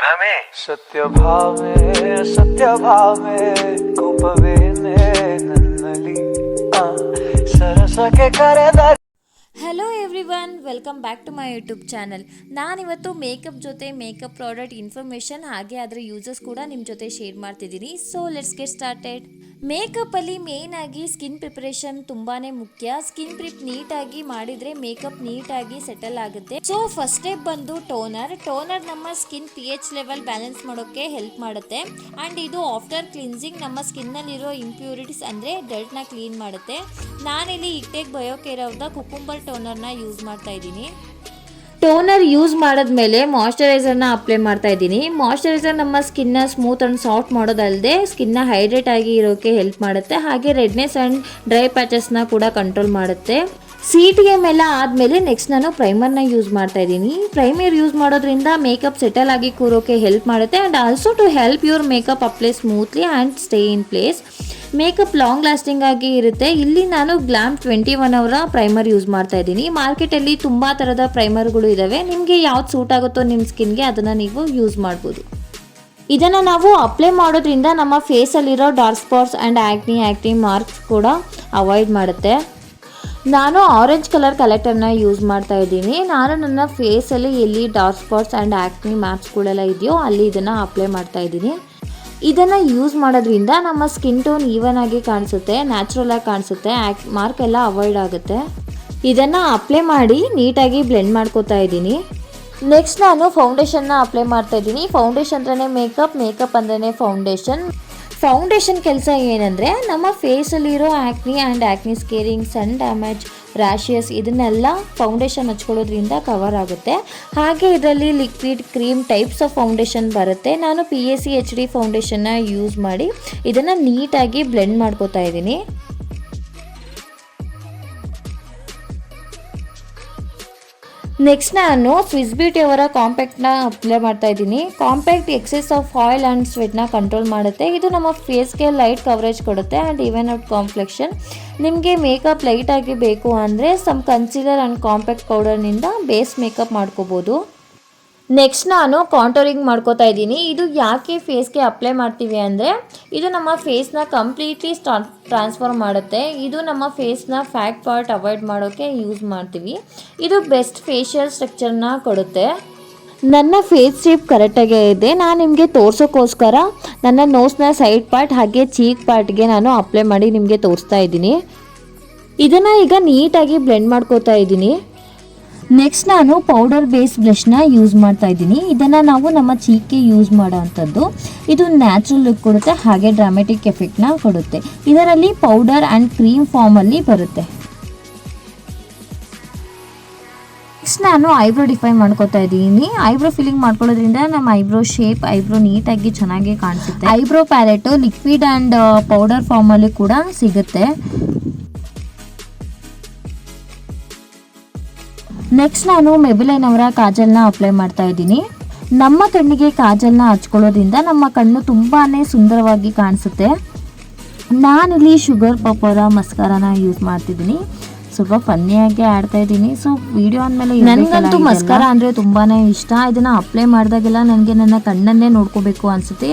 ಸತ್ಯ ಭಾವೆ ಕೋಪವೇನೆ ನನ್ನಲ್ಲಿ ಸರಸಕ್ಕೆ ಕರೆದ. Hello everyone, welcome back to my YouTube channel. ನಾನಿವತ್ತು ಮೇಕಪ್ ಜೊತೆ ಮೇಕಪ್ ಪ್ರಾಡಕ್ಟ್ ಇನ್ಫಾರ್ಮೇಷನ್ ಹಾಗೆ ಅದರ ಯೂಸಸ್ ಕೂಡ ನಿಮ್ಮ ಜೊತೆ ಶೇರ್ ಮಾಡ್ತಿದ್ದೀನಿ. So let's get started. ಮೇಕಪ್ಪಲ್ಲಿ ಮೇನ್ ಆಗಿ ಸ್ಕಿನ್ ಪ್ರಿಪರೇಷನ್ ತುಂಬಾ ಮುಖ್ಯ. ಸ್ಕಿನ್ ಪ್ರಿಪ್ ನೀಟಾಗಿ ಮಾಡಿದರೆ ಮೇಕಪ್ ನೀಟಾಗಿ ಸೆಟಲ್ ಆಗುತ್ತೆ. ಸೊ ಫಸ್ಟ್ ಸ್ಟೆಪ್ ಬಂದು ಟೋನರ್ ನಮ್ಮ ಸ್ಕಿನ್ pH ಲೆವೆಲ್ ಬ್ಯಾಲೆನ್ಸ್ ಮಾಡೋಕ್ಕೆ ಹೆಲ್ಪ್ ಮಾಡುತ್ತೆ. ಆ್ಯಂಡ್ ಇದು ಆಫ್ಟರ್ ಕ್ಲಿನ್ಸಿಂಗ್ ನಮ್ಮ ಸ್ಕಿನ್ನಲ್ಲಿರೋ ಇಂಪ್ಯೂರಿಟೀಸ್ ಅಂದರೆ ಡರ್ಟ್ನ ಕ್ಲೀನ್ ಮಾಡುತ್ತೆ. ನಾನಿಲ್ಲಿ ಇಕ್ಟೇಕ್ ಬಯೋಕೇರ್ ಅವ್ರದ್ದು ಕುಕುಂಬರ್ ಟೋನರ್ನ ಯೂಸ್ ಮಾಡ್ತಾ ಇದ್ದೀನಿ. ಟೋನರ್ ಯೂಸ್ ಮಾಡಿದ್ಮೇಲೆ ಮಾಯಶ್ಚರೈಸರ್ನ ಅಪ್ಲೈ ಮಾಡ್ತಾ ಇದ್ದೀನಿ. ಮಾಯಶ್ಚರೈಸರ್ ನಮ್ಮ ಸ್ಕಿನ್ನ ಸ್ಮೂತ್ ಆ್ಯಂಡ್ ಸಾಫ್ಟ್ ಮಾಡೋದಲ್ಲದೆ ಸ್ಕಿನ್ನ ಹೈಡ್ರೇಟ್ ಆಗಿ ಇರೋಕ್ಕೆ ಹೆಲ್ಪ್ ಮಾಡುತ್ತೆ. ಹಾಗೆ ರೆಡ್ನೆಸ್ ಆ್ಯಂಡ್ ಡ್ರೈ ಪ್ಯಾಚಸ್ನ ಕೂಡ ಕಂಟ್ರೋಲ್ ಮಾಡುತ್ತೆ. CTM ಎಲ್ಲ ಆದಮೇಲೆ ನೆಕ್ಸ್ಟ್ ನಾನು ಪ್ರೈಮರ್ನ ಯೂಸ್ ಮಾಡ್ತಾ ಇದ್ದೀನಿ. ಪ್ರೈಮರ್ ಯೂಸ್ ಮಾಡೋದ್ರಿಂದ ಮೇಕಪ್ ಸೆಟಲ್ ಆಗಿ ಕೂರೋಕೆ ಹೆಲ್ಪ್ ಮಾಡುತ್ತೆ and also to help your makeup apply smoothly and stay in place. Makeup long lasting ಆಗಿ ಇರುತ್ತೆ. ಇಲ್ಲಿ ನಾನು ಗ್ಲಾಮ್ 21 ಅವರ ಪ್ರೈಮರ್ ಯೂಸ್ ಮಾಡ್ತಾ ಇದ್ದೀನಿ. ಮಾರ್ಕೆಟಲ್ಲಿ ತುಂಬ ಥರದ ಪ್ರೈಮರ್ಗಳು ಇದ್ದಾವೆ. ನಿಮಗೆ ಯಾವ್ದು ಸೂಟ್ ಆಗುತ್ತೋ ನಿಮ್ಮ ಸ್ಕಿನ್ಗೆ ಅದನ್ನು ನೀವು ಯೂಸ್ ಮಾಡ್ಬೋದು. ಇದನ್ನು ನಾವು ಅಪ್ಲೈ ಮಾಡೋದ್ರಿಂದ ನಮ್ಮ ಫೇಸಲ್ಲಿರೋ dark spots and acne marks ಕೂಡ ಅವಾಯ್ಡ್ ಮಾಡುತ್ತೆ. ನಾನು ಆರೆಂಜ್ ಕಲರ್ ಕಲೆಕ್ಟರ್ನ ಯೂಸ್ ಮಾಡ್ತಾ ಇದ್ದೀನಿ. ನಾನು ನನ್ನ ಫೇಸಲ್ಲಿ ಎಲ್ಲಿ ಡಾರ್ಕ್ ಸ್ಪಾಟ್ಸ್ ಆ್ಯಂಡ್ ಆ್ಯಕ್ನಿ ಮಾರ್ಕ್ಸ್ಗಳೆಲ್ಲ ಇದೆಯೋ ಅಲ್ಲಿ ಇದನ್ನು ಅಪ್ಲೈ ಮಾಡ್ತಾ ಇದ್ದೀನಿ. ಇದನ್ನು ಯೂಸ್ ಮಾಡೋದ್ರಿಂದ ನಮ್ಮ ಸ್ಕಿನ್ ಟೋನ್ ಈವನ್ ಆಗಿ ಕಾಣಿಸುತ್ತೆ, ನ್ಯಾಚುರಲ್ ಆಗಿ ಕಾಣಿಸುತ್ತೆ, ಮಾರ್ಕ್ ಎಲ್ಲ ಅವಾಯ್ಡ್ ಆಗುತ್ತೆ. ಇದನ್ನು ಅಪ್ಲೈ ಮಾಡಿ ನೀಟಾಗಿ ಬ್ಲೆಂಡ್ ಮಾಡ್ಕೋತಾ ಇದ್ದೀನಿ. ನೆಕ್ಸ್ಟ್ ನಾನು ಫೌಂಡೇಶನ್ನ ಅಪ್ಲೈ ಮಾಡ್ತಾ ಇದ್ದೀನಿ. ಫೌಂಡೇಶನ್ ಅಂದ್ರೆ ಮೇಕಪ್ ಅಂದ್ರೆ ಫೌಂಡೇಶನ್ ಕೆಲಸ ಏನಂದರೆ ನಮ್ಮ ಫೇಸಲ್ಲಿರೋ ಆ್ಯಕ್ನಿ ಸ್ಕೇರಿಂಗ್, ಸನ್ ಡ್ಯಾಮೇಜ್, ರ್ಯಾಷಸ್ ಇದನ್ನೆಲ್ಲ ಫೌಂಡೇಶನ್ ಹಚ್ಕೊಳ್ಳೋದ್ರಿಂದ ಕವರ್ ಆಗುತ್ತೆ. ಹಾಗೆ ಇದರಲ್ಲಿ liquid, cream types of foundation ಬರುತ್ತೆ. ನಾನು PAC HD ಫೌಂಡೇಶನ್ನ ಯೂಸ್ ಮಾಡಿ ಇದನ್ನು ನೀಟಾಗಿ ಬ್ಲೆಂಡ್ ಮಾಡ್ಕೋತಾ ಇದ್ದೀನಿ. ನೆಕ್ಸ್ಟ್ ನಾನು ಸ್ವಿಸ್ ಬ್ಯೂಟಿ ಅವರ ಕಾಂಪ್ಯಾಕ್ಟ್ನ ಅಪ್ಲೈ ಮಾಡ್ತಾ ಇದ್ದೀನಿ. Compact excess of oil and ಸ್ವೆಟ್ನ ಕಂಟ್ರೋಲ್ ಮಾಡುತ್ತೆ. ಇದು ನಮ್ಮ ಫೇಸ್ಗೆ ಲೈಟ್ ಕವರೇಜ್ ಕೊಡುತ್ತೆ ಆ್ಯಂಡ್ ಈವನ್ ಔಟ್ ಕಾಂಪ್ಲೆಕ್ಷನ್. ನಿಮಗೆ ಮೇಕಪ್ ಲೈಟಾಗಿ ಬೇಕು ಅಂದರೆ ಸಮ್ ಕನ್ಸೀಲರ್ ಆ್ಯಂಡ್ ಕಾಂಪ್ಯಾಕ್ಟ್ ಪೌಡರ್ನಿಂದ ಬೇಸ್ ಮೇಕಪ್ ಮಾಡ್ಕೋಬೋದು. ನೆಕ್ಸ್ಟ್ ನಾನು ಕಾಂಟೋರಿಂಗ್ ಮಾಡ್ಕೋತಾ ಇದ್ದೀನಿ. ಇದು ಯಾಕೆ ಫೇಸ್ಗೆ ಅಪ್ಲೈ ಮಾಡ್ತೀವಿ ಅಂದರೆ ಇದು ನಮ್ಮ ಫೇಸ್ನ ಕಂಪ್ಲೀಟ್ಲಿ ಟ್ರಾನ್ಸ್ಫಾರ್ಮ್ ಮಾಡುತ್ತೆ. ಇದು ನಮ್ಮ ಫೇಸ್ನ ಫ್ಯಾಟ್ ಪಾರ್ಟ್ ಅವಾಯ್ಡ್ ಮಾಡೋಕ್ಕೆ ಯೂಸ್ ಮಾಡ್ತೀವಿ. ಇದು ಬೆಸ್ಟ್ ಫೇಶಿಯಲ್ ಸ್ಟ್ರಕ್ಚರ್ನ ಕೊಡುತ್ತೆ. ನನ್ನ ಫೇಸ್ ಶೇಪ್ ಕರೆಕ್ಟಾಗೇ ಇದೆ. ನಾನು ನಿಮಗೆ ತೋರ್ಸೋಕ್ಕೋಸ್ಕರ ನನ್ನ ನೋಸ್ನ ಸೈಡ್ ಪಾರ್ಟ್ ಹಾಗೆ ಚೀಕ್ ಪಾರ್ಟ್ಗೆ ನಾನು ಅಪ್ಲೈ ಮಾಡಿ ನಿಮಗೆ ತೋರಿಸ್ತಾ ಇದ್ದೀನಿ. ಇದನ್ನು ಈಗ ನೀಟಾಗಿ ಬ್ಲೆಂಡ್ ಮಾಡ್ಕೋತಾ ಇದ್ದೀನಿ. ನೆಕ್ಸ್ಟ್ ನಾನು ಪೌಡರ್ ಬೇಸ್ ಬ್ಲಷ್ನ ಯೂಸ್ ಮಾಡ್ತಾ ಇದ್ದೀನಿ. ಇದನ್ನು ನಾವು ನಮ್ಮ ಚೀಕ್ಗೆ ಯೂಸ್ ಮಾಡೋ ಅಂಥದ್ದು. ಇದು ನ್ಯಾಚುರಲ್ ಲುಕ್ ಕೊಡುತ್ತೆ ಹಾಗೆ ಡ್ರಾಮೆಟಿಕ್ ಎಫೆಕ್ಟ್ನ ಕೊಡುತ್ತೆ. ಇದರಲ್ಲಿ ಪೌಡರ್ ಆ್ಯಂಡ್ ಕ್ರೀಮ್ ಫಾರ್ಮಲ್ಲಿ ಬರುತ್ತೆ. ನೆಕ್ಸ್ಟ್ ನಾನು ಐಬ್ರೋ ಡಿಫೈನ್ ಮಾಡ್ಕೋತಾ ಇದ್ದೀನಿ. ಐಬ್ರೋ ಫಿಲ್ಲಿಂಗ್ ಮಾಡ್ಕೊಳ್ಳೋದ್ರಿಂದ ನಮ್ಮ ಐಬ್ರೋ ಶೇಪ್, ಐಬ್ರೋ ನೀಟಾಗಿ ಚೆನ್ನಾಗಿ ಕಾಣಿಸುತ್ತೆ. ಐಬ್ರೋ ಪ್ಯಾಲೆಟು ಲಿಕ್ವಿಡ್ ಆ್ಯಂಡ್ ಪೌಡರ್ ಫಾರ್ಮಲ್ಲಿ ಕೂಡ ಸಿಗುತ್ತೆ. ನೆಕ್ಸ್ಟ್ ನಾನು ಮೆಬಿಲೈನ್ ಅವರ ಕಾಜಲ್ನ ಅಪ್ಲೈ ಮಾಡ್ತಾ ಇದ್ದೀನಿ. ನಮ್ಮ ಕಣ್ಣಿಗೆ ಕಾಜಲ್ನ ಹಚ್ಕೊಳ್ಳೋದ್ರಿಂದ ನಮ್ಮ ಕಣ್ಣು ತುಂಬಾ ಸುಂದರವಾಗಿ ಕಾಣಿಸುತ್ತೆ. ನಾನಿಲ್ಲಿ ಶುಗರ್ ಪಪ್ಪರ ಮಸ್ಕಾರಾನ ಯೂಸ್ ಮಾಡ್ತಿದ್ದೀನಿ. ಸ್ವಲ್ಪ ಫನ್ನಿಯಾಗಿ ಆಡ್ತಾ ಇದ್ದೀನಿ. ಸೊ ವಿಡಿಯೋ ಅಂದಮೇಲೆ ನನಗಂತೂ ಮಸ್ಕಾರ ಅಂದರೆ ತುಂಬಾ ಇಷ್ಟ. ಇದನ್ನು ಅಪ್ಲೈ ಮಾಡಿದಾಗೆಲ್ಲ ನನಗೆ ನನ್ನ ಕಣ್ಣನ್ನೇ ನೋಡ್ಕೋಬೇಕು ಅನಿಸುತ್ತೆ.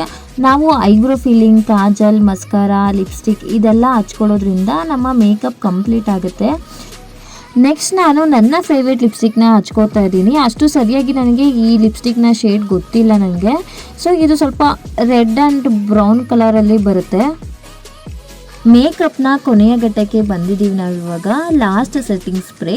ನಾವು eyebrow filling, Kajal, mascara, lipstick ಇದೆಲ್ಲ ಹಚ್ಕೊಳ್ಳೋದ್ರಿಂದ ನಮ್ಮ ಮೇಕಪ್ ಕಂಪ್ಲೀಟ್ ಆಗುತ್ತೆ. ನೆಕ್ಸ್ಟ್ ನಾನು ನನ್ನ ಫೇವ್ರೇಟ್ ಲಿಪ್ಸ್ಟಿಕ್ನ ಹಚ್ಕೋತಾ ಇದ್ದೀನಿ. ಅಷ್ಟು ಸರಿಯಾಗಿ ನನಗೆ ಈ ಲಿಪ್ಸ್ಟಿಕ್ನ ಶೇಡ್ ಗೊತ್ತಿಲ್ಲ ನನಗೆ. ಸೊ ಇದು ಸ್ವಲ್ಪ ರೆಡ್ ಆ್ಯಂಡ್ ಬ್ರೌನ್ ಕಲರಲ್ಲಿ ಬರುತ್ತೆ. ಮೇಕಪ್ನ ಕೊನೆಯ ಘಟ್ಟಕ್ಕೆ ಬಂದಿದ್ದೀವಿ ನಾವು ಇವಾಗ. Last setting spray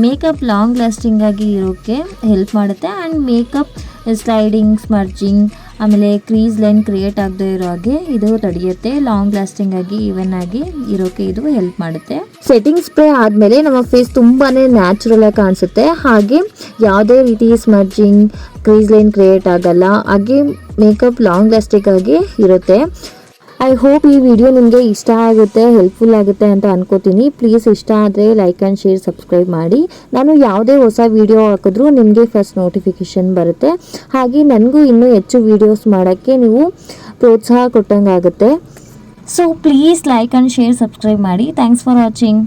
makeup long lasting ಆಗಿ ಇರೋಕ್ಕೆ ಹೆಲ್ಪ್ ಮಾಡುತ್ತೆ ಆ್ಯಂಡ್ ಮೇಕಪ್ ಸ್ಲೈಡಿಂಗ್, ಸ್ಮರ್ಜಿಂಗ್, ಆಮೇಲೆ ಕ್ರೀಸ್ ಲೈನ್ ಕ್ರಿಯೇಟ್ ಆಗದೆ ಇರೋ ಹಾಗೆ ಇದು ತಡೆಯುತ್ತೆ. ಲಾಂಗ್ ಲಾಸ್ಟಿಂಗ್ ಆಗಿ ಈವನ್ ಆಗಿ ಇರೋಕ್ಕೆ ಇದು ಹೆಲ್ಪ್ ಮಾಡುತ್ತೆ. ಸೆಟ್ಟಿಂಗ್ ಸ್ಪ್ರೇ ಆದಮೇಲೆ ನಮ್ಮ ಫೇಸ್ ತುಂಬಾ ನ್ಯಾಚುರಲ್ ಆಗಿ ಕಾಣಿಸುತ್ತೆ. ಹಾಗೆ ಯಾವುದೇ ರೀತಿ ಸ್ಮರ್ಜಿಂಗ್, ಕ್ರೀಸ್ ಲೈನ್ ಕ್ರಿಯೇಟ್ ಆಗಲ್ಲ. ಹಾಗೆ ಮೇಕಪ್ ಲಾಂಗ್ ಲಾಸ್ಟಿಂಗ್ ಆಗಿ ಇರುತ್ತೆ. ಐ ಹೋಪ್ ಈ ವಿಡಿಯೋ ನಿಮಗೆ ಇಷ್ಟ ಆಗುತ್ತೆ, ಹೆಲ್ಪ್ಫುಲ್ ಆಗುತ್ತೆ ಅಂತ ಅನ್ಕೋತೀನಿ. ಪ್ಲೀಸ್ ಇಷ್ಟ ಆದರೆ ಲೈಕ್ ಆ್ಯಂಡ್ ಶೇರ್, ಸಬ್ಸ್ಕ್ರೈಬ್ ಮಾಡಿ. ನಾನು ಯಾವುದೇ ಹೊಸ ವಿಡಿಯೋ ಹಾಕಿದ್ರೂ ನಿಮಗೆ ಫಸ್ಟ್ ನೋಟಿಫಿಕೇಷನ್ ಬರುತ್ತೆ. ಹಾಗೆ ನನಗೂ ಇನ್ನೂ ಹೆಚ್ಚು ವಿಡಿಯೋಸ್ ಮಾಡೋಕ್ಕೆ ನೀವು ಪ್ರೋತ್ಸಾಹ ಕೊಟ್ಟಂಗಾಗುತ್ತೆ. So please like and share, subscribe ಮಾಡಿ. Thanks for watching.